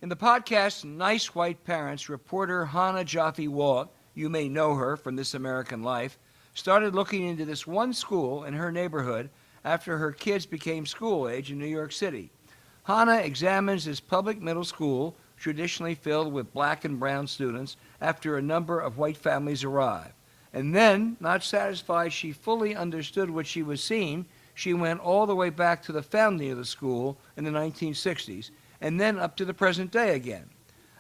In the podcast Nice White Parents, reporter Hannah Jaffe-Walt, you may know her from This American Life, started looking into this one school in her neighborhood after her kids became school age in New York City. Hannah examines this public middle school, traditionally filled with black and brown students, after a number of white families arrive. And then, not satisfied she fully understood what she was seeing, she went all the way back to the founding of the school in the 1960s, and then up to the present day again.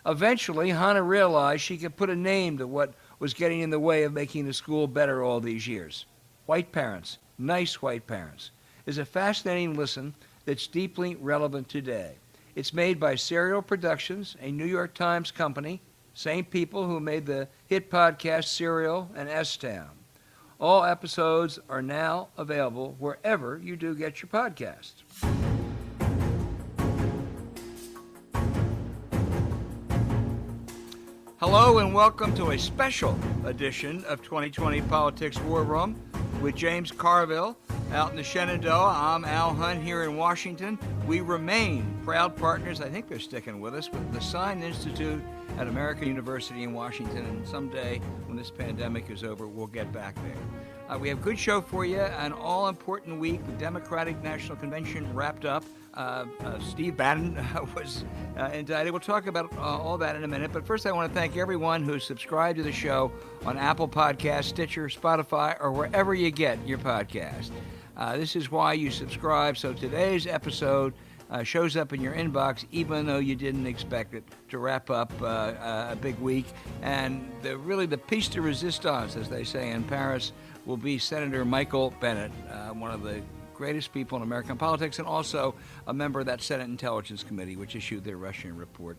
Eventually, Hannah realized she could put a name to what was getting in the way of making the school better all these years. White Parents, Nice White Parents, is a fascinating listen that's deeply relevant today. It's made by Serial Productions, a New York Times company, same people who made the hit podcast Serial and S-Town. All episodes are now available wherever you do get your podcasts. Hello and welcome to a special edition of 2020 Politics War Room with James Carville out in the Shenandoah. I'm Al Hunt here in Washington. We remain proud partners, I think they're sticking with us, with the Sign Institute at American University in Washington, and someday when this pandemic is over, we'll get back there. We have a good show for you, an all-important week. The Democratic National Convention wrapped up. Steve Bannon was indicted. We'll talk about all that in a minute. But first, I want to thank everyone who subscribed to the show on Apple Podcasts, Stitcher, Spotify, or wherever you get your podcast. This is why you subscribe. So today's episode shows up in your inbox, even though you didn't expect it, to wrap up a big week. And really the piece de resistance, as they say in Paris, will be Senator Michael Bennet, one of the greatest people in American politics, and also a member of that Senate Intelligence Committee, which issued their Russian report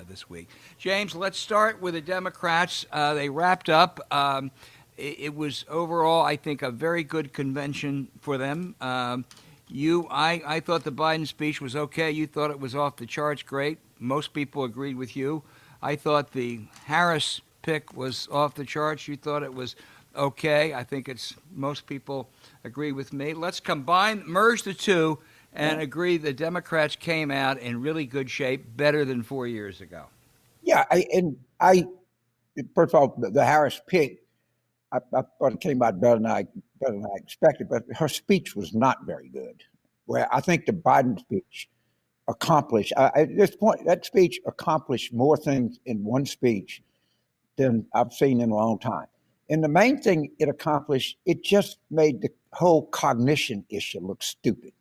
this week. James, let's start with the Democrats. They wrapped up. It was overall, I think, a very good convention for them. I thought the Biden speech was okay. You thought it was off the charts great. Most people agreed with you. I thought the Harris pick was off the charts. You thought it was okay. I think most people agree with me. Let's merge the two, and agree the Democrats came out in really good shape, better than 4 years ago. Yeah, first of all, the Harris pick, I thought it came out better than I expected, but her speech was not very good. Where I think the Biden speech accomplished, at this point, that speech accomplished more things in one speech than I've seen in a long time. And the main thing it accomplished, it just made the whole cognition issue look stupid.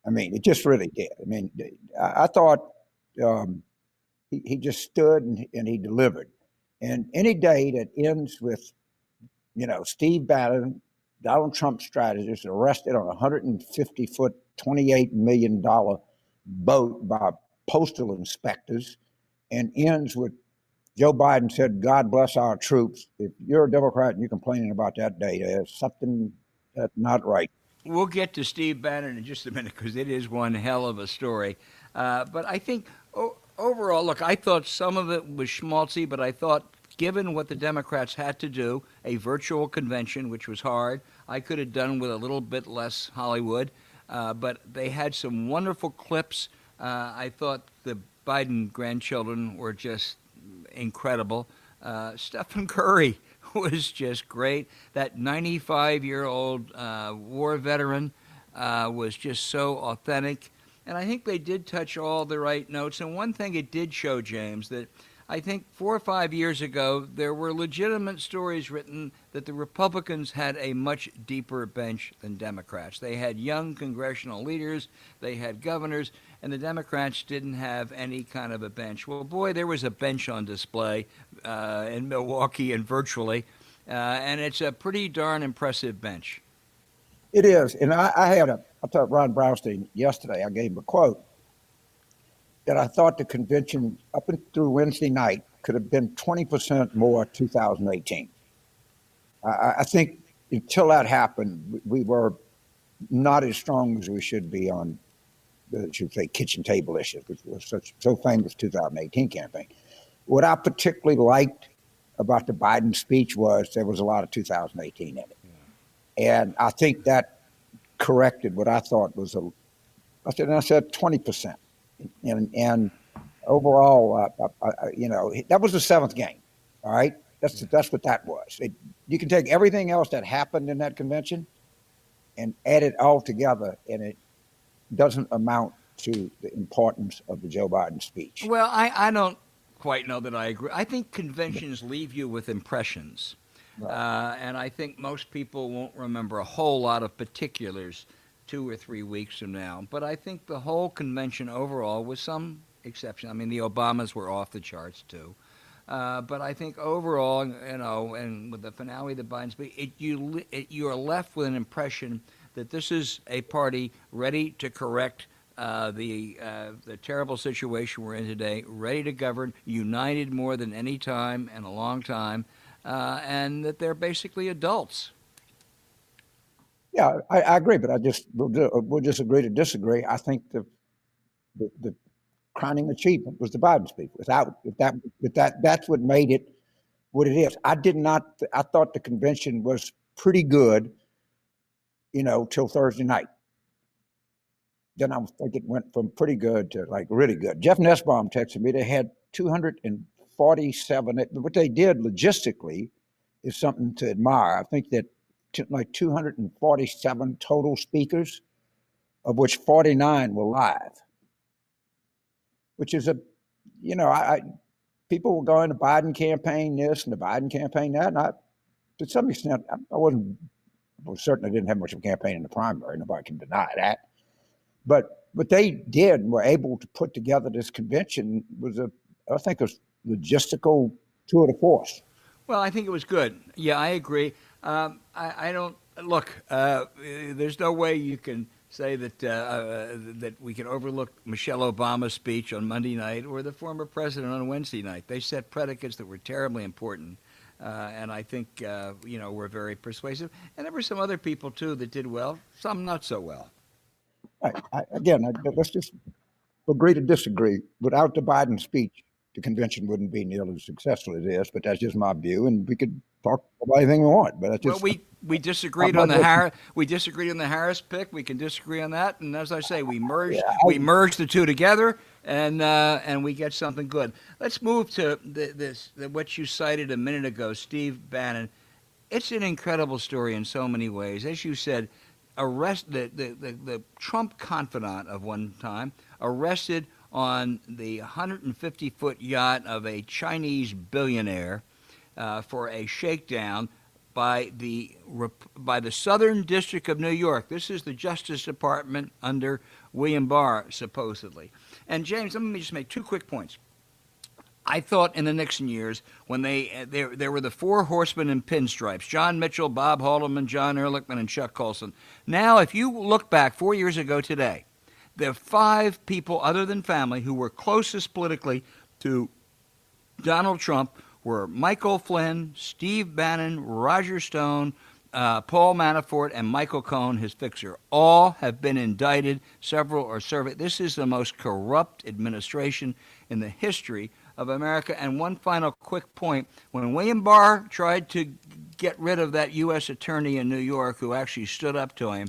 I mean, it just really did. I mean, I thought he just stood and he delivered. And any day that ends with, Steve Bannon, Donald Trump strategist, arrested on a 150-foot, $28 million boat by postal inspectors, and ends with Joe Biden said, "God bless our troops." If you're a Democrat and you're complaining about that day, there's something that's not right. We'll get to Steve Bannon in just a minute because it is one hell of a story. But I think overall, look, I thought some of it was schmaltzy, but I thought given what the Democrats had to do, a virtual convention, which was hard, I could have done with a little bit less Hollywood. But they had some wonderful clips. I thought the Biden grandchildren were just incredible. Stephen Curry was just great. That 95-year-old war veteran was just so authentic. And I think they did touch all the right notes. And one thing it did show, James, that I think 4 or 5 years ago, there were legitimate stories written that the Republicans had a much deeper bench than Democrats. They had young congressional leaders, they had governors, and the Democrats didn't have any kind of a bench. Well, boy, there was a bench on display in Milwaukee and virtually, and it's a pretty darn impressive bench. It is, and I thought Ron Brownstein yesterday, I gave him a quote, that I thought the convention up and through Wednesday night could have been 20% more 2018. I think until that happened, we were not as strong as we should be on the, kitchen table issues, which was so famous 2018 campaign. What I particularly liked about the Biden speech was there was a lot of 2018 in it. Yeah. And I think that corrected what I thought was I said 20%. And overall, that was the seventh game. All right, that's what that was. You can take everything else that happened in that convention and add it all together, and it doesn't amount to the importance of the Joe Biden speech. Well, I don't quite know that I agree. I think conventions leave you with impressions. Right. And I think most people won't remember a whole lot of particulars 2 or 3 weeks from now. But I think the whole convention overall, with some exception, I mean, the Obamas were off the charts too. But I think overall, and with the finale of the Biden speech, you are left with an impression that this is a party ready to correct the terrible situation we're in today, ready to govern, united more than any time in a long time, and that they're basically adults. Yeah, I agree, but we'll just agree to disagree. I think the crowning achievement was the Biden speech. That's what made it what it is. I thought the convention was pretty good, till Thursday night. Then I think it went from pretty good to like really good. Jeff Nussbaum texted me they had 247. What they did logistically is something to admire. I think that like 247 total speakers, of which 49 were live, which is people were going to Biden campaign this and the Biden campaign that, and to some extent, I certainly didn't have much of a campaign in the primary. Nobody can deny that. But what they did and were able to put together this convention was I think, a logistical tour de force. Well, I think it was good. Yeah, I agree. I don't look. There's no way you can say that we can overlook Michelle Obama's speech on Monday night or the former president on Wednesday night. They set predicates that were terribly important, and I think were very persuasive. And there were some other people too that did well, some not so well. Right. Let's just agree to disagree. Without the Biden speech, the convention wouldn't be nearly as successful as it is. But that's just my view, and we could talk about anything we want. But that's just we disagreed on the Harris. We disagreed on the Harris pick. We can disagree on that, and as I say, we merged the two together, and we get something good. Let's move to what you cited a minute ago, Steve Bannon. It's an incredible story in so many ways, as you said. The Trump confidant of one time arrested on the 150-foot yacht of a Chinese billionaire for a shakedown by the Southern District of New York. This is the Justice Department under William Barr, supposedly. And James, let me just make 2 quick points. I thought in the Nixon years, when there were the 4 horsemen in pinstripes, John Mitchell, Bob Haldeman, John Ehrlichman, and Chuck Colson. Now, if you look back 4 years ago today, there are 5 people other than family who were closest politically to Donald Trump were Michael Flynn, Steve Bannon, Roger Stone, Paul Manafort, and Michael Cohen, his fixer. All have been indicted. Several are serving. This is the most corrupt administration in the history of America. And one final quick point. When William Barr tried to get rid of that U.S. attorney in New York who actually stood up to him,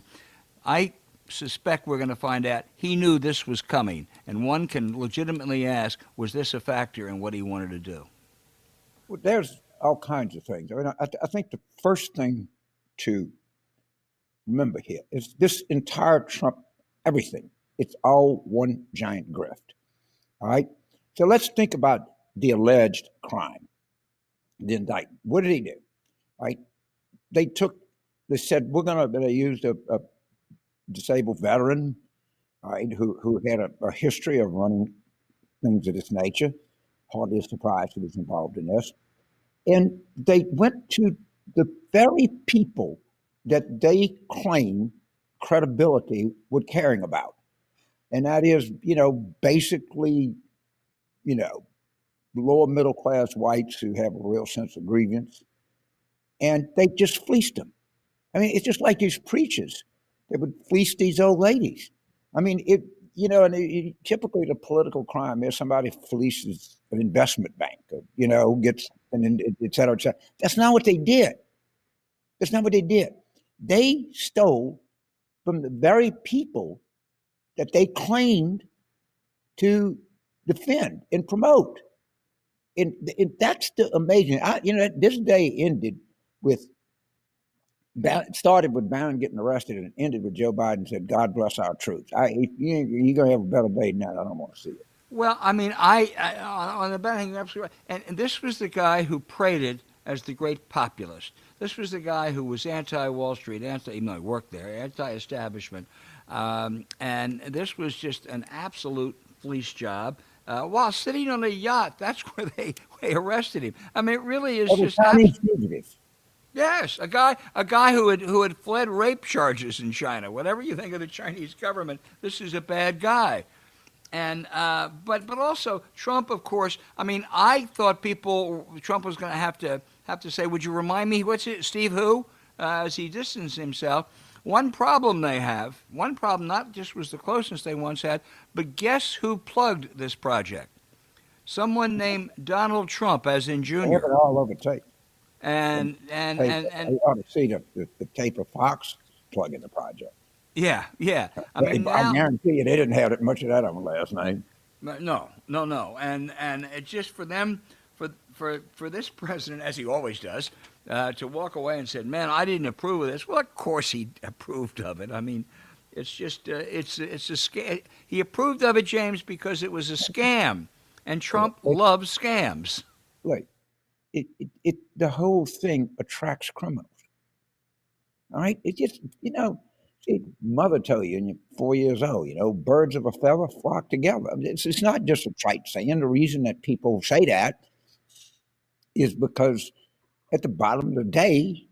I suspect we're going to find out he knew this was coming. And one can legitimately ask, was this a factor in what he wanted to do? Well, there's all kinds of things. I think the first thing to remember here is this entire Trump, everything, it's all one giant grift. All right? So let's think about the alleged crime, the indictment. What did he do? Right? They said, they used a disabled veteran, right, who had a history of running things of this nature. Hardly a surprise he was involved in this. And they went to the very people that they claim credibility with caring about. And that is, basically, lower middle class whites who have a real sense of grievance. And they just fleeced them. I mean, it's just like these preachers. They would fleece these old ladies. I mean, typically the political crime is somebody fleeces an investment bank, gets, et cetera, et cetera. That's not what they did. That's not what they did. They stole from the very people that they claimed to defend and promote. And that's the amazing. This day ended with started with Bannon getting arrested and ended with Joe Biden said, "God bless our troops." You're gonna have a better day than that. I don't want to see it. Well, I mean, I on the Bannon, you're absolutely right. And this was the guy who paraded as the great populist. This was the guy who was anti-Wall Street, even though he worked there, anti-establishment. And this was just an absolute police job. While sitting on a yacht, that's where they arrested him. I mean, it really is just Chinese fugitives. Yes, a guy who had fled rape charges in China. Whatever you think of the Chinese government, this is a bad guy. And but also Trump, of course. I mean, I thought Trump was going to have to say, "Would you remind me what's it, Steve who?" As he distanced himself. One problem not just was the closeness they once had, but guess who plugged this project? Someone named Donald Trump, as in Jr. They have it all over tape. And you ought to see the tape of Fox plugging the project. Yeah. I mean, I guarantee you they didn't have much of that on the last name. No. And it's just for them, for this president, as he always does, to walk away and say, "Man, I didn't approve of this." Well, of course he approved of it. I mean, it's just it's a scam. He approved of it, James, because it was a scam, and Trump loves scams. Right. The whole thing attracts criminals. All right. It just, mother tell you, and you're 4 years old, birds of a feather flock together. It's not just a trite saying. The reason that people say that is because at the bottom of the day,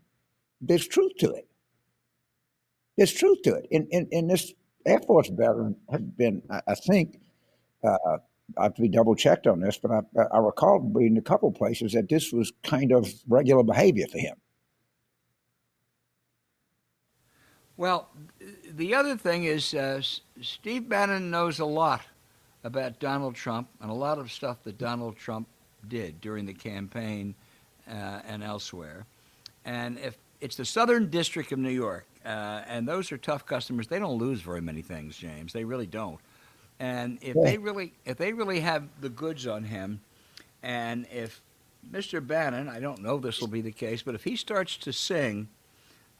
there's truth to it. There's truth to it. And this Air Force veteran had been, I think, I have to be double checked on this, but I recall reading a couple places that this was kind of regular behavior for him. Well, the other thing is Steve Bannon knows a lot about Donald Trump and a lot of stuff that Donald Trump did during the campaign and elsewhere. And if it's the Southern District of New York, and those are tough customers, they don't lose very many things, James. They really don't. And if they really have the goods on him, and if Mr. Bannon, I don't know if this will be the case, but if he starts to sing,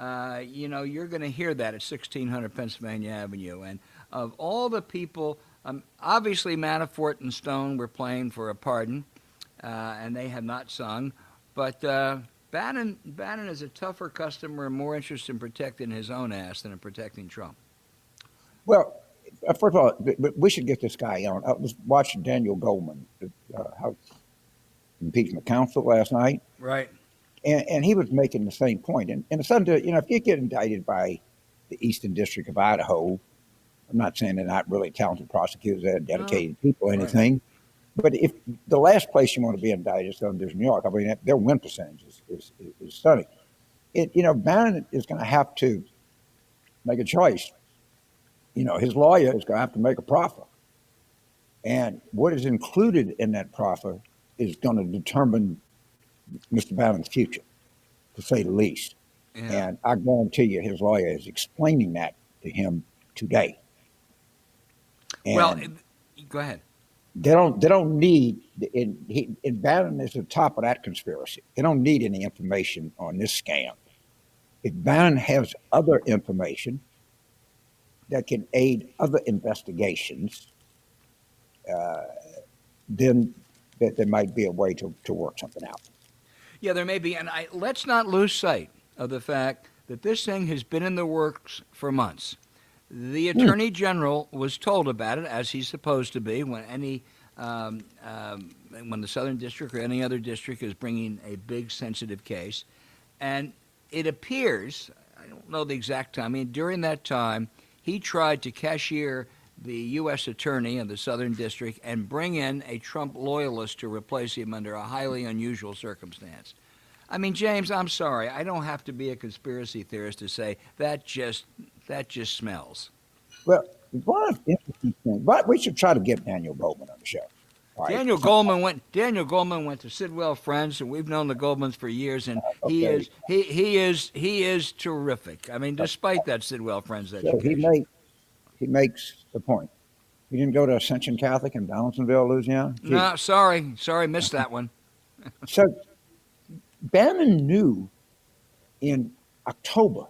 you're going to hear that at 1600 Pennsylvania Avenue. And of all the people, obviously Manafort and Stone were playing for a pardon, and they have not sung. But Bannon is a tougher customer and more interested in protecting his own ass than in protecting Trump. Well, first of all, we should get this guy on. I was watching Daniel Goldman, House Impeachment Counsel last night. Right. And he was making the same point. And it's under, if you get indicted by the Eastern District of Idaho, I'm not saying they're not really talented prosecutors, they're dedicated people or anything. Right. But if the last place you want to be indicted is Southern District of New York, I mean, their win percentage is stunning. Bannon is going to have to make a choice. His lawyer is going to have to make a proffer. And what is included in that proffer is going to determine Mr. Bannon's future, to say the least. Yeah. And I guarantee you his lawyer is explaining that to him today. And go ahead. They don't need, and Bannon is the top of that conspiracy. They don't need any information on this scam. If Bannon has other information that can aid other investigations, then there might be a way to work something out. Yeah, there may be. And let's not lose sight of the fact that this thing has been in the works for months. The Attorney General was told about it, as he's supposed to be, when when the Southern District or any other district is bringing a big sensitive case. And it appears, I don't know the exact time, during that time, he tried to cashier the U.S. Attorney of the Southern District and bring in a Trump loyalist to replace him under a highly unusual circumstance. James, I'm sorry. I don't have to be a conspiracy theorist to say that just smells. Well, one of the interesting things, but we should try to get Daniel Goldman on the show. Right. Daniel Goldman went to Sidwell Friends, and we've known the Goldmans for years, and he is terrific. Despite that Sidwell Friends education. So he makes the point. You didn't go to Ascension Catholic in Donaldsonville, Louisiana? Gee. No, sorry, missed that one. So Bannon knew in October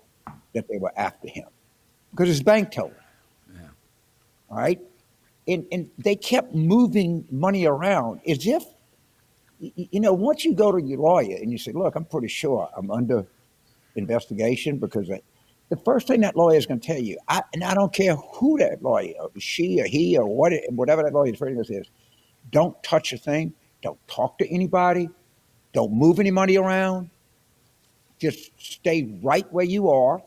that they were after him because his bank told him. Yeah. All right. And they kept moving money around as if, once you go to your lawyer and you say, look, I'm pretty sure I'm under investigation because the first thing that lawyer is going to tell you, and I don't care who that lawyer, she or he or whatever that lawyer is, don't touch a thing, don't talk to anybody, don't move any money around, just stay right where you are.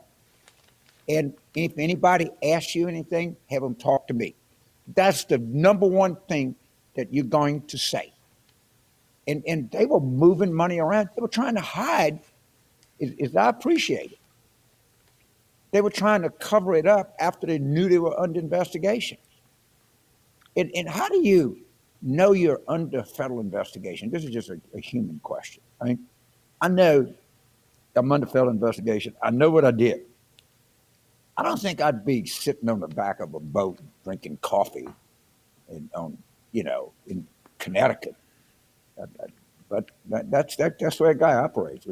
And if anybody asks you anything, have them talk to me. That's the number one thing that you're going to say. And they were moving money around. They were trying to hide, as I appreciate it. They were trying to cover it up after they knew they were under investigation. And how do you know you're under federal investigation? This is just a human question. Right? I know I'm under federal investigation. I know what I did. I don't think I'd be sitting on the back of a boat drinking coffee in Connecticut. But that's the way a guy operates.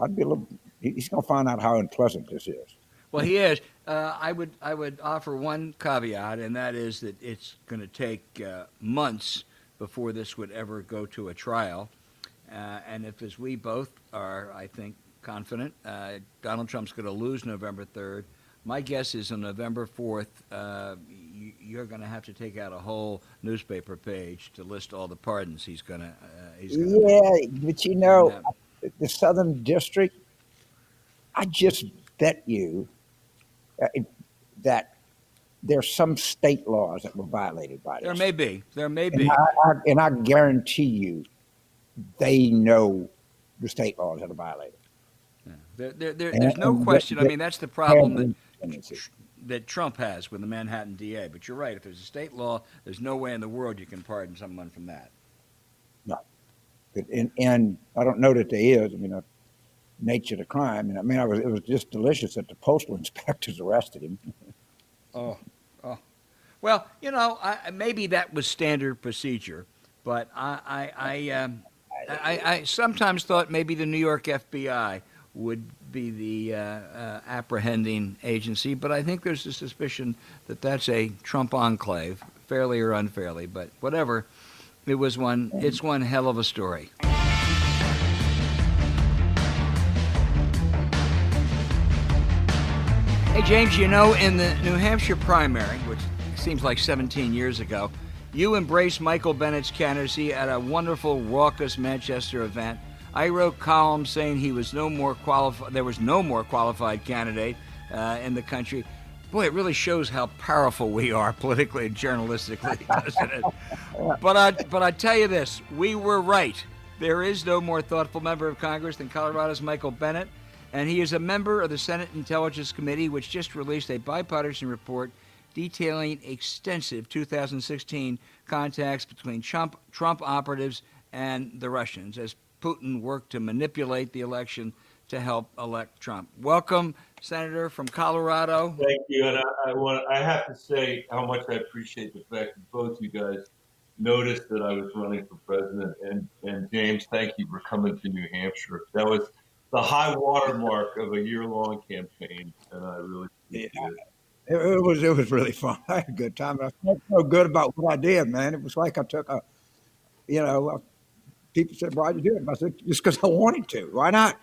I'd be a little. He's going to find out how unpleasant this is. Well, he is. I would offer one caveat, and that is that it's going to take months before this would ever go to a trial. And if, as we both are, I think, confident, Donald Trump's going to lose November 3rd. My guess is on November 4th, you're going to have to take out a whole newspaper page to list all the pardons he's going to. But the Southern District, I just bet you that there's some state laws that were violated by this. There may be. And I guarantee you, they know the state laws that are violated. Yeah. There's no question. I mean, that's the problem that Trump has with the Manhattan DA. But you're right. If there's a state law, there's no way in the world you can pardon someone from that. No. And I don't know that there is. I mean, nature of the crime. And it was just delicious that the postal inspectors arrested him. Oh. Well, maybe that was standard procedure, but I sometimes thought maybe the New York FBI would be the apprehending agency, but I think there's a suspicion that that's a Trump enclave, fairly or unfairly, but whatever. It's one hell of a story. Hey, James, in the New Hampshire primary, which seems like 17 years ago, you embraced Michael Bennet's candidacy at a wonderful, raucous Manchester event. I wrote columns saying there was no more qualified candidate in the country. Boy, it really shows how powerful we are politically and journalistically, doesn't it? But I tell you this, we were right. There is no more thoughtful member of Congress than Colorado's Michael Bennet, and he is a member of the Senate Intelligence Committee, which just released a bipartisan report detailing extensive 2016 contacts between Trump operatives and the Russians as Putin worked to manipulate the election to help elect Trump. Welcome, Senator from Colorado. Thank you, and I have to say how much I appreciate the fact that both you guys noticed that I was running for president, and James, thank you for coming to New Hampshire. That was the high watermark of a year-long campaign, and I really appreciate it. It was really fun. I had a good time. I felt so good about what I did, man. It was like I took people said, why'd you do it? I said, just because I wanted to. Why not?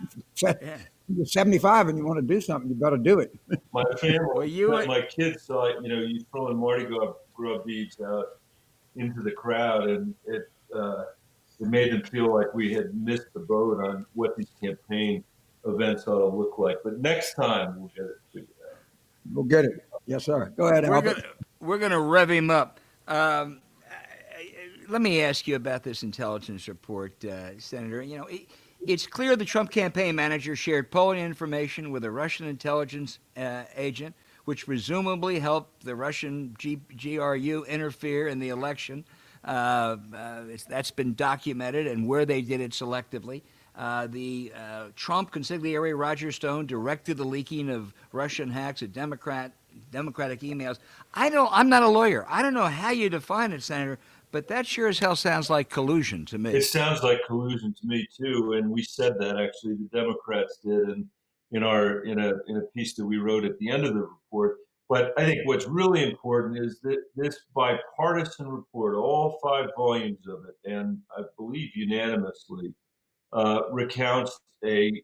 You're 75 and you want to do something, you better do it. My family, my kids saw it, you throwing Mardi Gras beads out into the crowd, and it made them feel like we had missed the boat on what these campaign events ought to look like. But next time we'll get it figured out. We'll get it. Yes, sir. Go ahead, Albert. We're going to rev him up. Let me ask you about this intelligence report, Senator. It's clear the Trump campaign manager shared polling information with a Russian intelligence agent, which presumably helped the Russian GRU interfere in the election. That's been documented, and where they did it selectively. The Trump consigliere Roger Stone directed the leaking of Russian hacks at Democratic emails. I'm not a lawyer. I don't know how you define it, Senator, but that sure as hell sounds like collusion to me. It sounds like collusion to me too, and we said that actually the Democrats did, and in a piece that we wrote at the end of the report. But I think what's really important is that this bipartisan report, all 5 volumes of it, and I believe unanimously, recounts a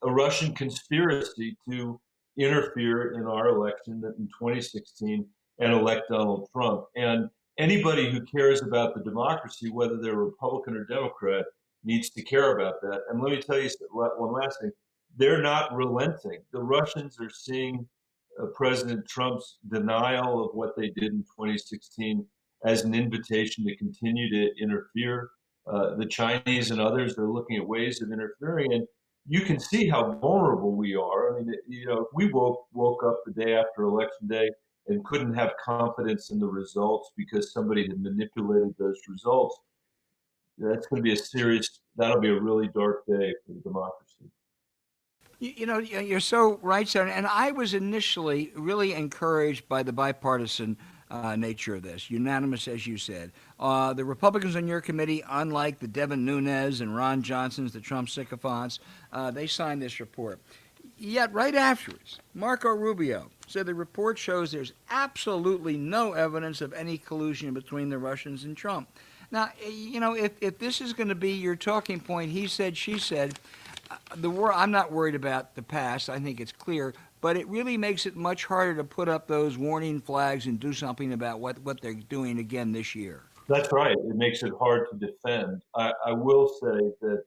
Russian conspiracy to interfere in our election in 2016 and elect Donald Trump. And anybody who cares about the democracy, whether they're Republican or Democrat, needs to care about that. And let me tell you one last thing. They're not relenting. The Russians are seeing President Trump's denial of what they did in 2016 as an invitation to continue to interfere. The Chinese and others are looking at ways of interfering, and you can see how vulnerable we are. I mean, if we woke up the day after Election Day and couldn't have confidence in the results because somebody had manipulated those results, that'll be a really dark day for the democracy. You're so right, Senator. And I was initially really encouraged by the bipartisan nature of this, unanimous, as you said. The Republicans on your committee, unlike the Devin Nunes and Ron Johnsons, the Trump sycophants, they signed this report. Yet right afterwards, Marco Rubio said the report shows there's absolutely no evidence of any collusion between the Russians and Trump. Now, if this is going to be your talking point, he said, she said, I'm not worried about the past. I think it's clear. But it really makes it much harder to put up those warning flags and do something about what they're doing again this year. That's right. It makes it hard to defend. I will say that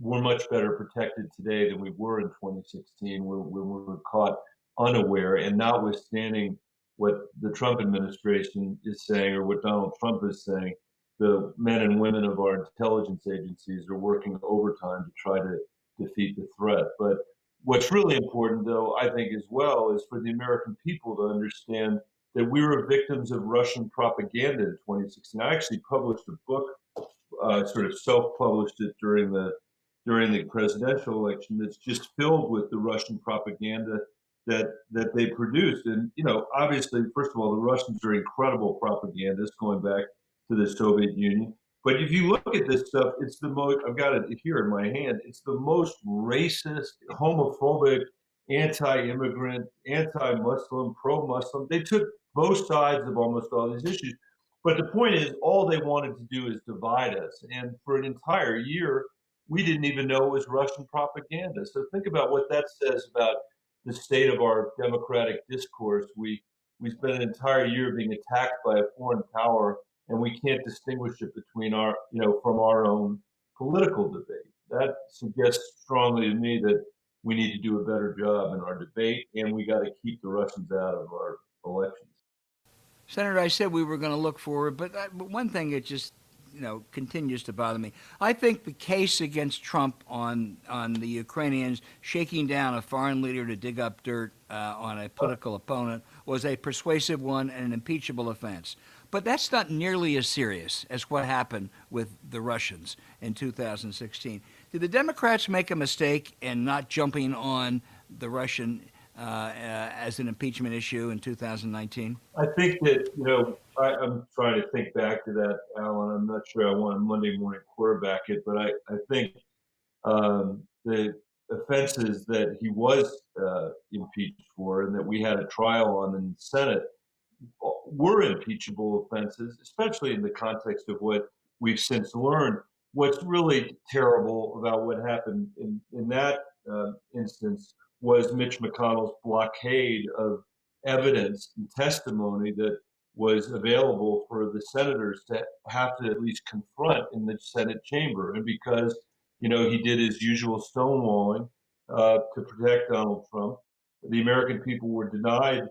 we're much better protected today than we were in 2016 when we were caught unaware. And notwithstanding what the Trump administration is saying or what Donald Trump is saying, the men and women of our intelligence agencies are working overtime to try to defeat the threat. But what's really important, though, I think as well, is for the American people to understand that we were victims of Russian propaganda in 2016. I actually published a book, sort of self-published it during the presidential election, that's just filled with the Russian propaganda that they produced. And obviously, first of all, the Russians are incredible propagandists going back to the Soviet Union. But if you look at this stuff, it's the most, I've got it here in my hand, it's the most racist, homophobic, anti-immigrant, anti-Muslim, pro-Muslim. They took both sides of almost all these issues. But the point is, all they wanted to do is divide us. And for an entire year, we didn't even know it was Russian propaganda. So think about what that says about the state of our democratic discourse. We spent an entire year being attacked by a foreign power, and we can't distinguish it between from our own political debate. That suggests strongly to me that we need to do a better job in our debate, and we got to keep the Russians out of our elections. Senator, I said we were going to look forward, but one thing that just continues to bother me. I think the case against Trump on the Ukrainians shaking down a foreign leader to dig up dirt on a political opponent was a persuasive one and an impeachable offense. But that's not nearly as serious as what happened with the Russians in 2016. Did the Democrats make a mistake in not jumping on the Russian as an impeachment issue in 2019? I think that, I'm trying to think back to that, Alan. I'm not sure I want to Monday morning quarterback it, but I think the offenses that he was impeached for and that we had a trial on in the Senate were impeachable offenses, especially in the context of what we've since learned. What's really terrible about what happened in that instance was Mitch McConnell's blockade of evidence and testimony that was available for the senators to have to at least confront in the Senate chamber. And because, he did his usual stonewalling to protect Donald Trump, the American people were denied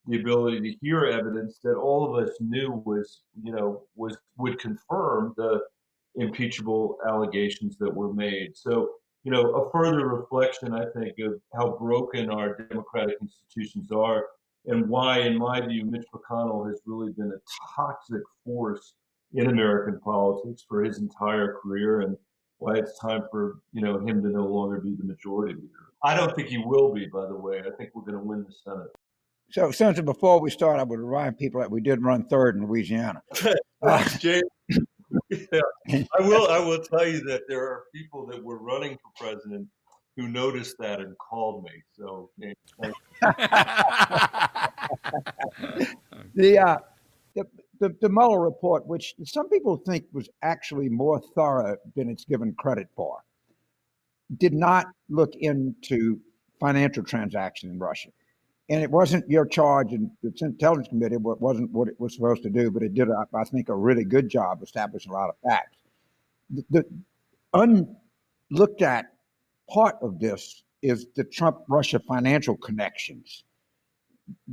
the ability to hear evidence that all of us knew would confirm the impeachable allegations that were made. So, a further reflection, I think, of how broken our democratic institutions are and why, in my view, Mitch McConnell has really been a toxic force in American politics for his entire career. And why it's time for him to no longer be the majority leader. I don't think he will be, by the way. I think we're going to win the Senate. So, Senator, before we start, I would remind people that we did run third in Louisiana. Thanks, James. Yeah. I will tell you that there are people that were running for president who noticed that and called me. So, James, thanks. The Mueller report, which some people think was actually more thorough than it's given credit for, did not look into financial transactions in Russia. And it wasn't your charge, and the Intelligence Committee wasn't what it was supposed to do, but it did, I think, a really good job establishing a lot of facts. The unlooked at part of this is the Trump-Russia financial connections.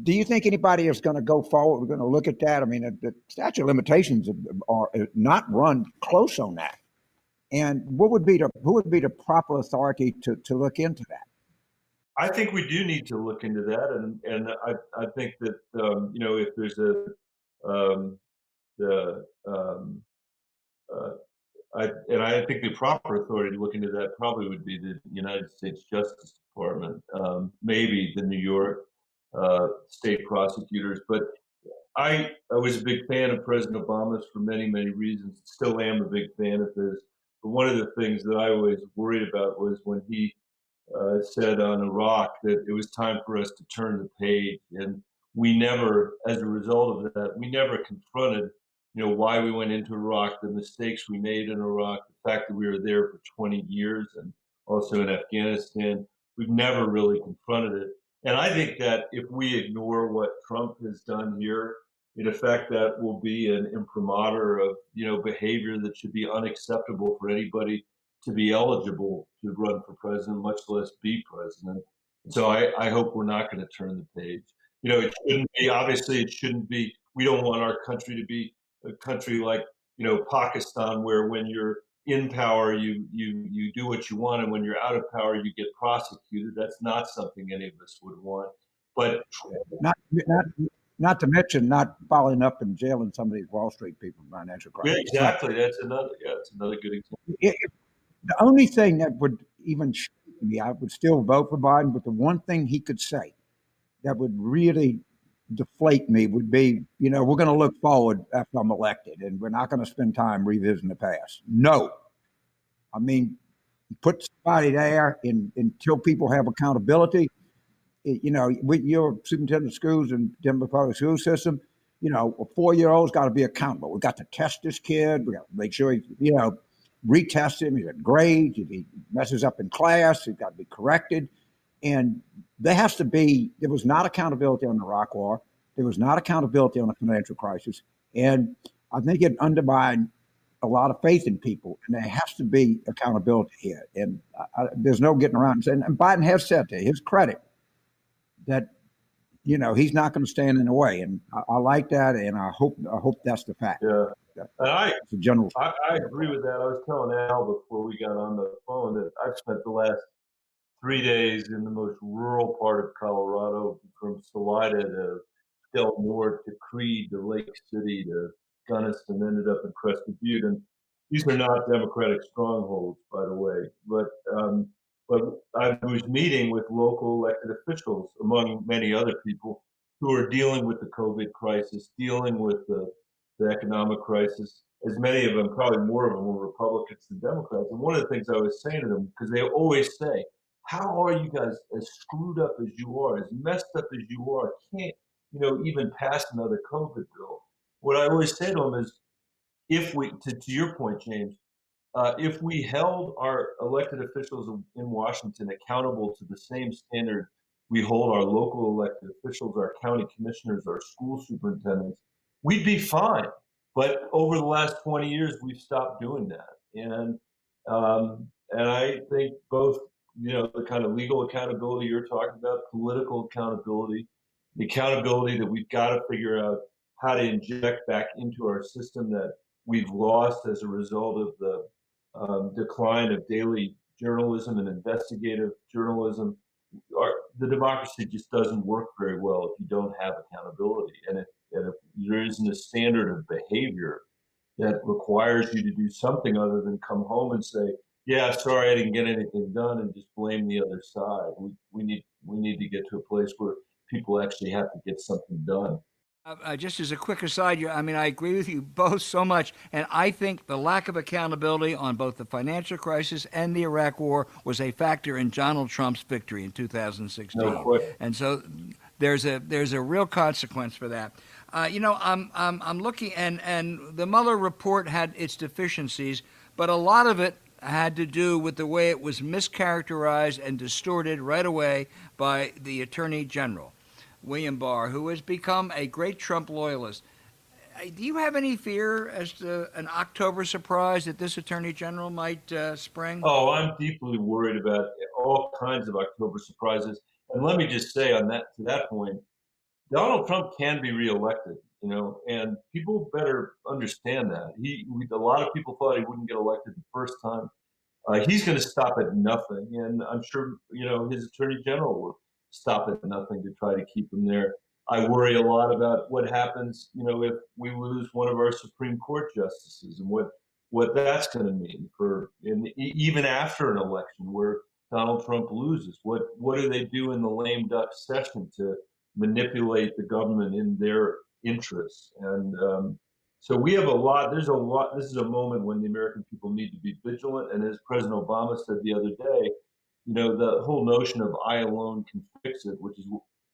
Do you think anybody is going to go forward? We're going to look at that. I mean, the statute of limitations are not run close on that. And who would be the proper authority to look into that? I think we do need to look into that, and I think that if there's I think the proper authority to look into that probably would be the United States Justice Department, maybe the New York state prosecutors. But I was a big fan of President Obama's for many, many reasons. Still am a big fan of his. But one of the things that I always worried about was when he said on Iraq that it was time for us to turn the page. And we never, as a result of that, we never confronted, why we went into Iraq, the mistakes we made in Iraq, the fact that we were there for 20 years and also in Afghanistan. We've never really confronted it. And I think that if we ignore what Trump has done here, in effect, that will be an imprimatur of, behavior that should be unacceptable for anybody to be eligible to run for president, much less be president. So I hope we're not going to turn the page. It shouldn't be, obviously it shouldn't be, we don't want our country to be a country like, Pakistan, where when you're in power, you do what you want, and when you're out of power, you get prosecuted. That's not something any of us would want. But not to mention not following up and jailing some of these Wall Street people, financial crisis. Yeah, exactly. That's another good example. The only thing that would even shock me, I would still vote for Biden, but the one thing he could say that would really deflate me would be, we're going to look forward after I'm elected, and we're not going to spend time revisiting the past. No. I mean, put somebody there until people have accountability. You're superintendent of schools and Denver public school system. A 4-year-old's got to be accountable. We've got to test this kid. We got to make sure he, retest him. He's got grades. If he messes up in class, he's got to be corrected. And there was not accountability on the Iraq War. There was not accountability on the financial crisis. And I think it undermined a lot of faith in people. And there has to be accountability here. And there's no getting around. And Biden has said to his credit that, he's not going to stand in the way. And I like that. And I hope that's the fact. Yeah. And I agree with that. I was telling Al before we got on the phone that I've spent the last 3 days in the most rural part of Colorado, from Salida to Del Norte to Creede to Lake City to Gunnison, ended up in Crested Butte. And these are not Democratic strongholds, by the way. But I was meeting with local elected officials, among many other people, who are dealing with the COVID crisis, dealing with the economic crisis. As many of them, probably more of them, were Republicans than Democrats. And one of the things I was saying to them, because they always say, how are you guys as screwed up as you are, as messed up as you are, can't, even pass another COVID bill? What I always say to them is, if we, to your point, James, if we held our elected officials in Washington accountable to the same standard we hold our local elected officials, our county commissioners, our school superintendents, we'd be fine. But over the last 20 years, we've stopped doing that. And I think both, the kind of legal accountability you're talking about, political accountability, the accountability that we've got to figure out how to inject back into our system that we've lost as a result of the decline of daily journalism and investigative journalism. The democracy just doesn't work very well if you don't have accountability. And if there isn't a standard of behavior that requires you to do something other than come home and say, Yeah, sorry I didn't get anything done, and just blame the other side. We need to get to a place where people actually have to get something done. Just as a quick aside, I mean, I agree with you both so much, and I think the lack of accountability on both the financial crisis and the Iraq War was a factor in Donald Trump's victory in 2016. No question. And so there's a real consequence for that. I'm looking, and the Mueller report had its deficiencies, but a lot of it had to do with the way it was mischaracterized and distorted right away by the Attorney General, William Barr, who has become a great Trump loyalist. Do you have any fear as to an October surprise that this Attorney General might spring? Oh, I'm deeply worried about all kinds of October surprises. And let me just say on that, to that point, Donald Trump can be reelected, and people better understand that. A lot of people thought he wouldn't get elected the first time. He's going to stop at nothing, and I'm sure his attorney general will stop at nothing to try to keep him there. I worry a lot about what happens, if we lose one of our Supreme Court justices, and what that's going to mean even after an election where Donald Trump loses. What do they do in the lame duck session to manipulate the government in their interests? And so we have a lot. There's a lot. This is a moment when the American people need to be vigilant. And as President Obama said the other day, the whole notion of "I alone can fix it," which is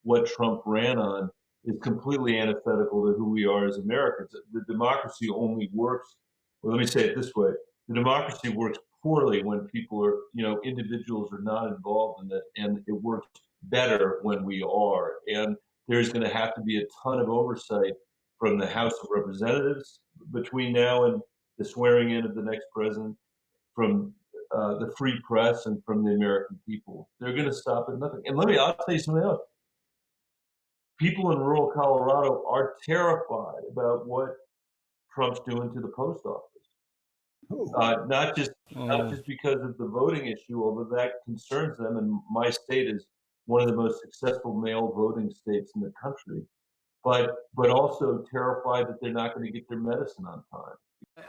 what Trump ran on, is completely antithetical to who we are as Americans. The democracy only works. Well, let me say it this way: the democracy works poorly when people are, individuals are not involved in it, and it works better when we are. And there's going to have to be a ton of oversight from the House of Representatives between now and the swearing in of the next president, from the free press, and from the American people. They're going to stop at nothing. And I'll tell you something else. People in rural Colorado are terrified about what Trump's doing to the post office. Not just because of the voting issue, although that concerns them. And my state is one of the most successful mail voting states in the country. But also terrified that they're not going to get their medicine on time.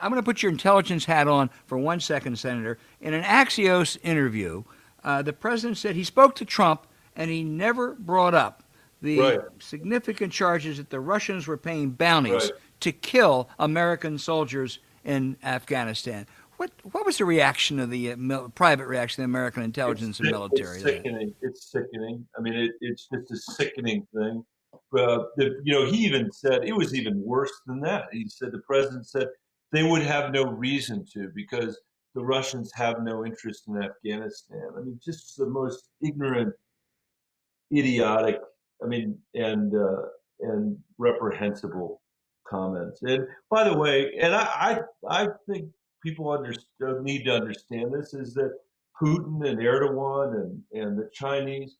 I'm going to put your intelligence hat on for 1 second, Senator. In an Axios interview, the president said he spoke to Trump and he never brought up the significant charges that the Russians were paying bounties to kill American soldiers in Afghanistan. What was the reaction of the private reaction of the American intelligence and military? It's sickening. It's sickening. I mean, it's just a sickening thing. He even said it was even worse than that. He said, the president said they would have no reason to, because the Russians have no interest in Afghanistan. I mean, just the most ignorant, idiotic, and reprehensible comments. And by the way, and I think people need to understand this, is that Putin and Erdogan and the Chinese,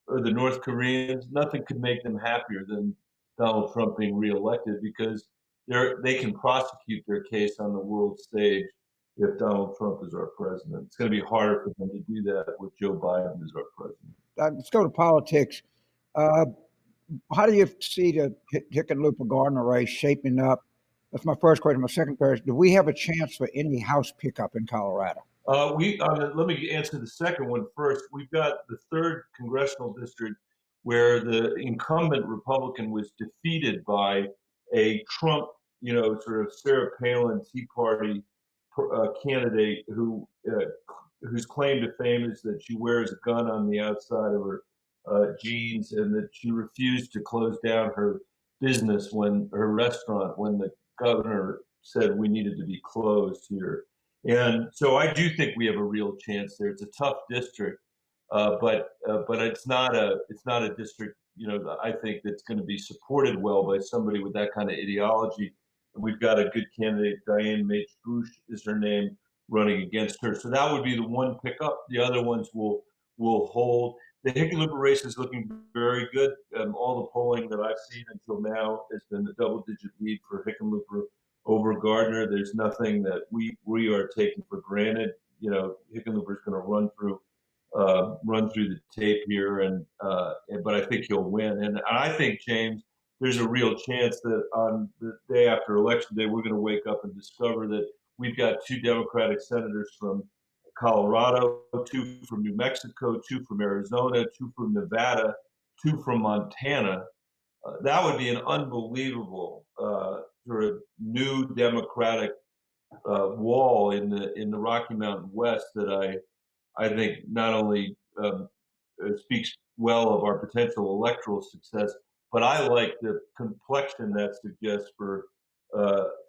or the North Koreans, nothing could make them happier than Donald Trump being reelected, because they can prosecute their case on the world stage if Donald Trump is our president. It's going to be harder for them to do that with Joe Biden as our president. Let's go to politics. How do you see the Hickenlooper-Gardner race shaping up? That's my first question. My second question: do we have a chance for any House pickup in Colorado? Let me answer the second one first. We've got the 3rd congressional district where the incumbent Republican was defeated by a Trump, sort of Sarah Palin Tea Party candidate whose claim to fame is that she wears a gun on the outside of her jeans, and that she refused to close down her business her restaurant when the governor said we needed to be closed here. And so I do think we have a real chance there. It's a tough district, but it's not a district, I think that's going to be supported well by somebody with that kind of ideology. And we've got a good candidate, Diane Mage-Bush is her name, running against her. So that would be the one pickup. The other ones will hold. The Hickenlooper race is looking very good. All the polling that I've seen until now has been a double-digit lead for Hickenlooper over Gardner. There's nothing that we are taking for granted. Hickenlooper is going to run through the tape here, but I think he'll win. And I think, James, there's a real chance that on the day after Election Day, we're going to wake up and discover that we've got 2 Democratic senators from Colorado, 2 from New Mexico, 2 from Arizona, 2 from Nevada, 2 from Montana. That would be an unbelievable sort of new Democratic wall in the Rocky Mountain West that I think not only speaks well of our potential electoral success, but I like the complexion that suggests for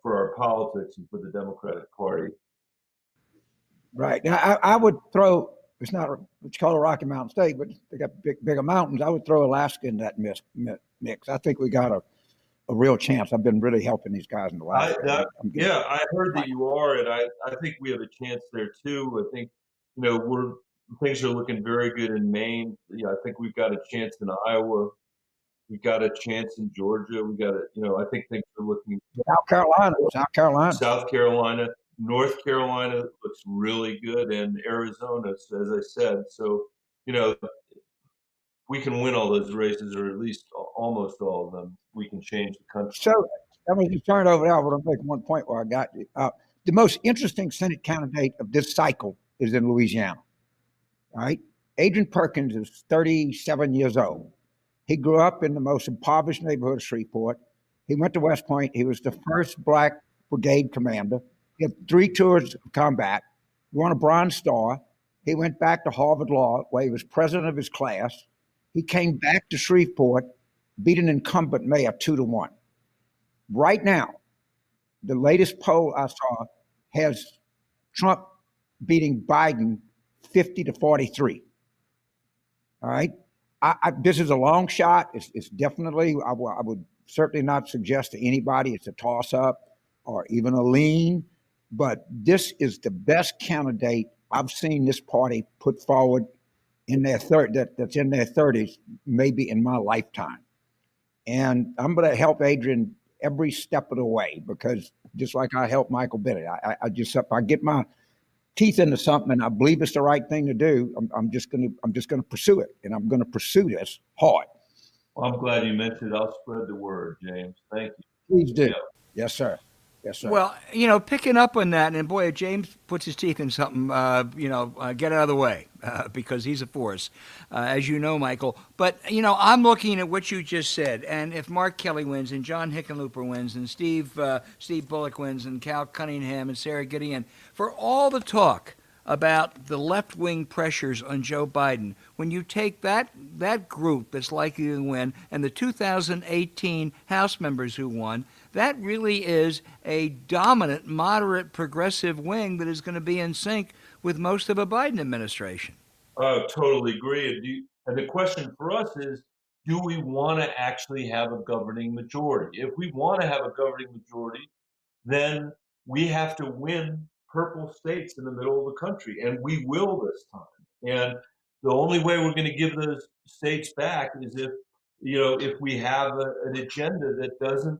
our politics and for the Democratic Party. Right. Now, I would throw, it's not it's called a Rocky Mountain State, but they got bigger mountains. I would throw Alaska in that mix. I think we got a real chance. I've been really helping these guys in Alaska. I heard that you are, and I think we have a chance there too. I think, things are looking very good in Maine. I think we've got a chance in Iowa. We've got a chance in Georgia. We got I think things are looking. South Carolina. North Carolina looks really good, and Arizona, as I said. So, we can win all those races, or at least almost all of them. We can change the country. So, I'm going to turn it over now, but I'll make one point where I got you. The most interesting Senate candidate of this cycle is in Louisiana. All right? Adrian Perkins is 37 years old. He grew up in the most impoverished neighborhood of Shreveport. He went to West Point. He was the first Black brigade commander. He had 3 tours of combat, won a Bronze Star. He went back to Harvard Law, where he was president of his class. He came back to Shreveport, beat an incumbent mayor 2-1. Right now, the latest poll I saw has Trump beating Biden 50-43. All right? This is a long shot. It's definitely, I would certainly not suggest to anybody it's a toss-up or even a lean, but this is the best candidate I've seen this party put forward in their that's in their 30s, maybe in my lifetime. And I'm going to help Adrian every step of the way, because just like I help Michael Bennet, if I get my teeth into something and I believe it's the right thing to do, I'm just going to pursue it, and I'm going to pursue this hard. Well, I'm glad you mentioned it. I'll spread the word, James. Thank you. Please do. Yeah. Yes, sir. Yes, sir. Well, picking up on that, and boy, if James puts his teeth in something, get out of the way because he's a force, as you know, Michael. But, I'm looking at what you just said, and if Mark Kelly wins and John Hickenlooper wins and Steve Bullock wins and Cal Cunningham and Sarah Gideon, for all the talk about the left-wing pressures on Joe Biden, when you take that group that's likely to win and the 2018 House members who won, that really is a dominant, moderate, progressive wing that is going to be in sync with most of a Biden administration. I totally agree. And the question for us is, do we want to actually have a governing majority? If we want to have a governing majority, then we have to win purple states in the middle of the country, and we will this time. And the only way we're going to give those states back is if we have an agenda that doesn't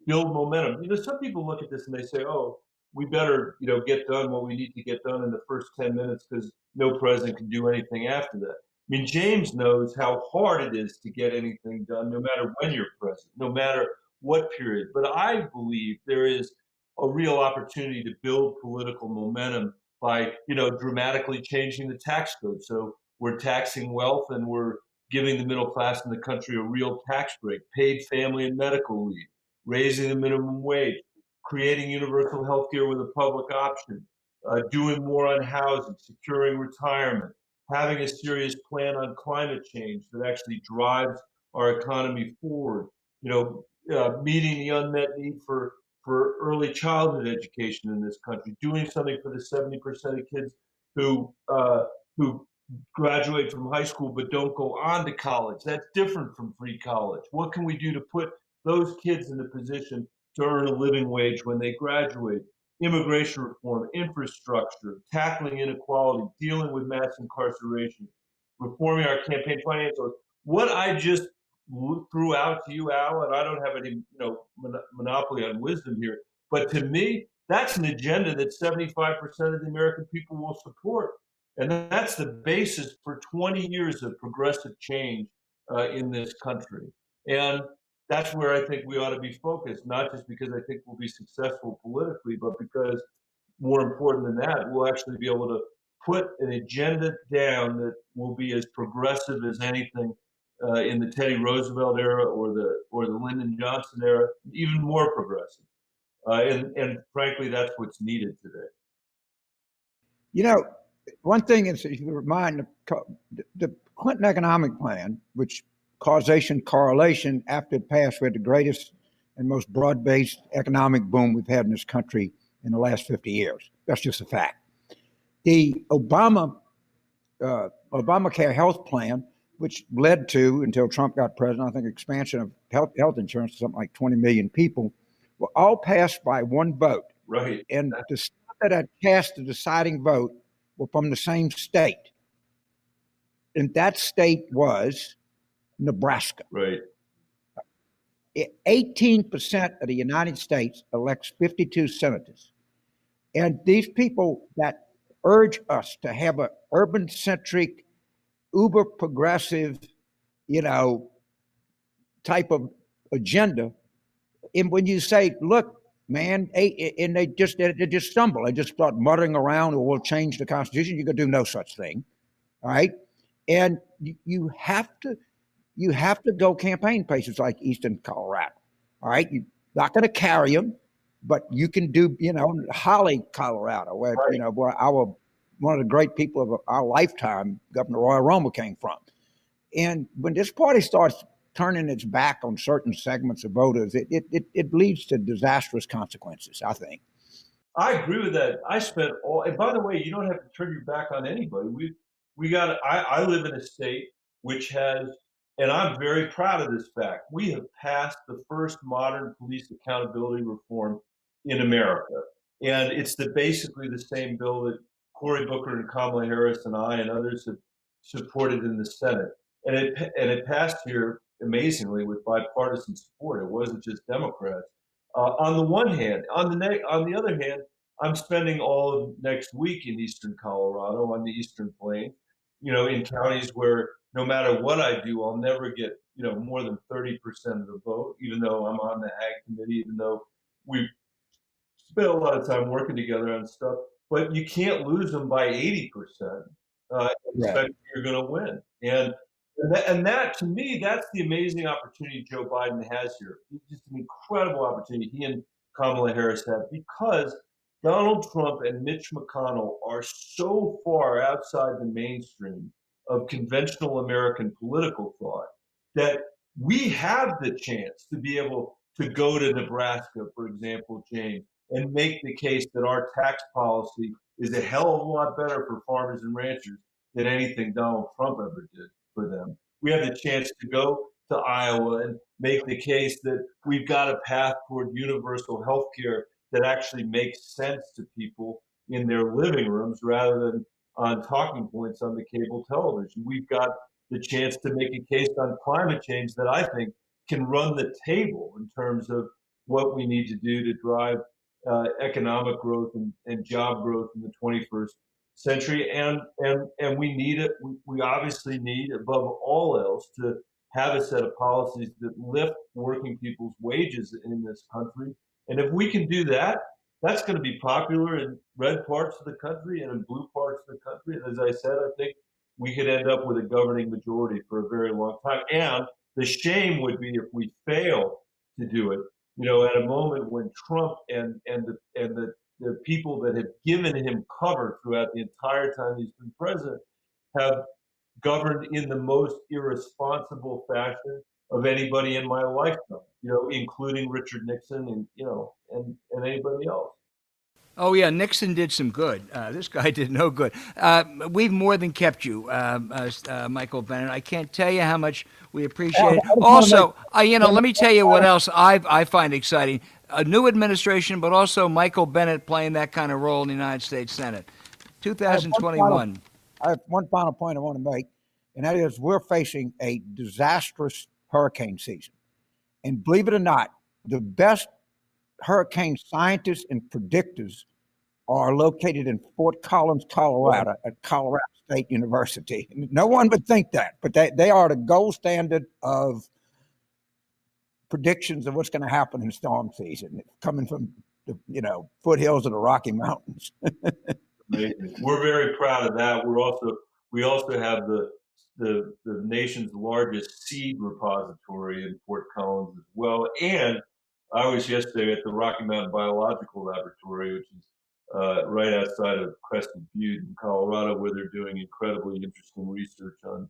build momentum. Some people look at this and they say, "Oh, we better, get done what we need to get done in the first 10 minutes because no president can do anything after that." I mean, James knows how hard it is to get anything done, no matter when you're president, no matter what period. But I believe there is a real opportunity to build political momentum by, dramatically changing the tax code. So we're taxing wealth and we're giving the middle class in the country a real tax break, paid family and medical leave, raising the minimum wage, creating universal health care with a public option, doing more on housing, securing retirement, having a serious plan on climate change that actually drives our economy forward, meeting the unmet need for early childhood education in this country, doing something for the 70% of kids who graduate from high school but don't go on to college. That's different from free college. What can we do to put those kids in a position to earn a living wage when they graduate? Immigration reform, infrastructure, tackling inequality, dealing with mass incarceration, reforming our campaign finance. What I just threw out to you, Al, and I don't have any monopoly on wisdom here, but to me, that's an agenda that 75% of the American people will support. And that's the basis for 20 years of progressive change in this country. And that's where I think we ought to be focused, not just because I think we'll be successful politically, but because more important than that, we'll actually be able to put an agenda down that will be as progressive as anything in the Teddy Roosevelt era or the Lyndon Johnson era, even more progressive. And frankly, that's what's needed today. You know, one thing is, if you remind the Clinton economic plan, which causation correlation after it passed, we had the greatest and most broad-based economic boom we've had in this country in the last 50 years. That's just a fact. The Obamacare health plan, which led to, until Trump got president, I think expansion of health insurance to something like 20 million people, were all passed by one vote. Right. And the state that had cast the deciding vote were from the same state. And that state was Nebraska. Right. 18% of the United States elects 52 senators. And these people that urge us to have an urban-centric, uber-progressive, type of agenda, and when you say, look, man, and they just stumble. They just start muttering around, or we'll change the Constitution. You can do no such thing, all right? And you have to go campaign places like Eastern Colorado, all right? You're not going to carry them, but you can do, Holly, Colorado, where, right. Where one of the great people of our lifetime, Governor Roy Romer, came from. And when this party starts turning its back on certain segments of voters, it leads to disastrous consequences, I think. I agree with that. And by the way, you don't have to turn your back on anybody. I live in a state which has, and I'm very proud of this fact, we have passed the first modern police accountability reform in America. And it's basically the same bill that Cory Booker and Kamala Harris and I and others have supported in the Senate. And it passed here amazingly with bipartisan support. It wasn't just Democrats. On the one hand, on the other hand, I'm spending all of next week in Eastern Colorado on the Eastern Plains, in counties where no matter what I do, I'll never get, more than 30% of the vote, even though I'm on the Ag Committee, even though we spent a lot of time working together on stuff. But you can't lose them by 80%. Expect you're going to win. And that, to me, that's the amazing opportunity Joe Biden has here. It's just an incredible opportunity he and Kamala Harris have, because Donald Trump and Mitch McConnell are so far outside the mainstream of conventional American political thought that we have the chance to be able to go to Nebraska, for example, James, and make the case that our tax policy is a hell of a lot better for farmers and ranchers than anything Donald Trump ever did for them. We have the chance to go to Iowa and make the case that we've got a path toward universal health care that actually makes sense to people in their living rooms rather than on talking points on the cable television. We've got the chance to make a case on climate change that I think can run the table in terms of what we need to do to drive economic growth and job growth in the 21st century. And we need it. We obviously need, above all else, to have a set of policies that lift working people's wages in this country. And if we can do that, that's going to be popular in red parts of the country and in blue parts of the country. And as I said, I think we could end up with a governing majority for a very long time. And the shame would be if we fail to do it, at a moment when Trump and the people that have given him cover throughout the entire time he's been president have governed in the most irresponsible fashion of anybody in my lifetime, including Richard Nixon and anybody else. Oh, yeah, Nixon did some good. This guy did no good. We've more than kept you, Michael Bennet. I can't tell you how much we appreciate it. Also, let me tell you what else I find exciting. A new administration, but also Michael Bennet playing that kind of role in the United States Senate. 2021. I have one final point I want to make, and that is we're facing a disastrous hurricane season. And believe it or not, the best hurricane scientists and predictors are located in Fort Collins, Colorado, at Colorado State University. No one would think that, but they are the gold standard of predictions of what's going to happen in storm season, coming from foothills of the Rocky Mountains. Amazing. We're very proud of that. We also have the nation's largest seed repository in Fort Collins as well. And I was yesterday at the Rocky Mountain Biological Laboratory, which is right outside of Crested Butte in Colorado, where they're doing incredibly interesting research on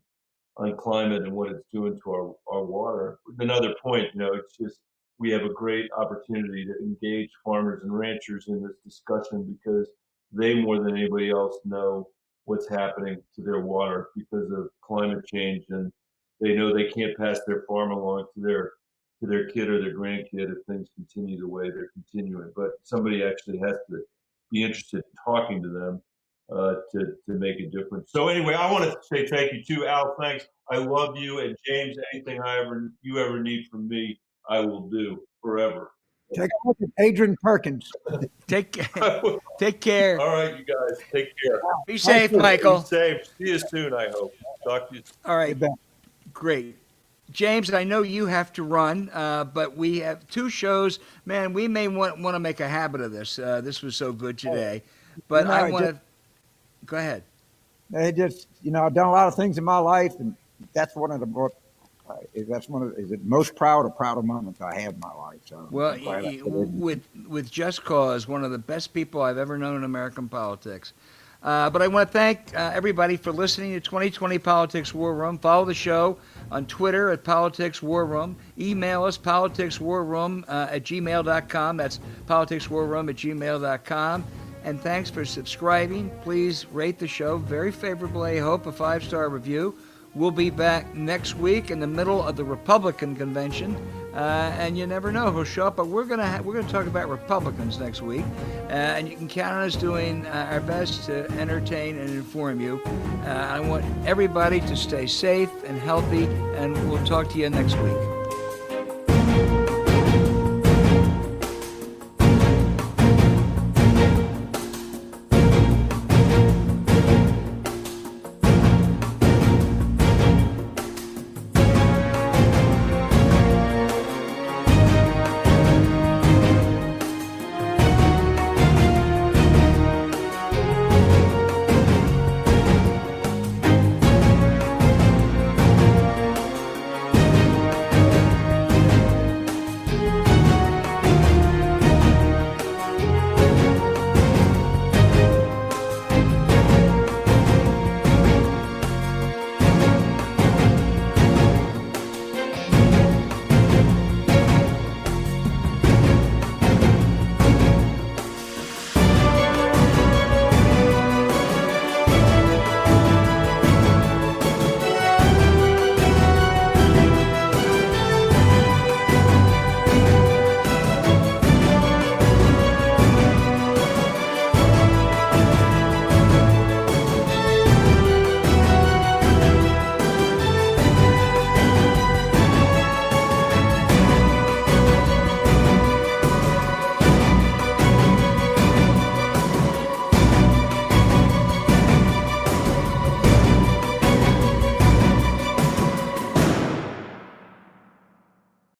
climate and what it's doing to our water. Another point, it's just we have a great opportunity to engage farmers and ranchers in this discussion because they more than anybody else know what's happening to their water because of climate change, and they know they can't pass their farm along to their kid or their grandkid if things continue the way they're continuing. But somebody actually has to be interested in talking to them to make a difference. So anyway, I want to say thank you too, Al. Thanks. I love you, and James. Anything you ever need from me, I will do forever. Take a look at Adrian Perkins. Take care. All right, you guys. Take care. Be safe, Michael. Be safe. See you soon, I hope. Talk to you soon. All right. Great. James, I know you have to run, but we have 2 shows. Man, we may want to make a habit of this. This was so good today. But I want to – go ahead. I've done a lot of things in my life, and that's one of the most proud of moments I have in my life. So well, with Just Cause, one of the best people I've ever known in American politics. But I want to thank everybody for listening to 2020 Politics War Room. Follow the show on Twitter at Politics War Room. Email us, politicswarroom at gmail.com. That's politicswarroom at gmail.com. And thanks for subscribing. Please rate the show very favorably. I hope a 5-star review. We'll be back next week in the middle of the Republican convention, and you never know who'll show up. But we're gonna talk about Republicans next week, and you can count on us doing our best to entertain and inform you. I want everybody to stay safe and healthy, and we'll talk to you next week.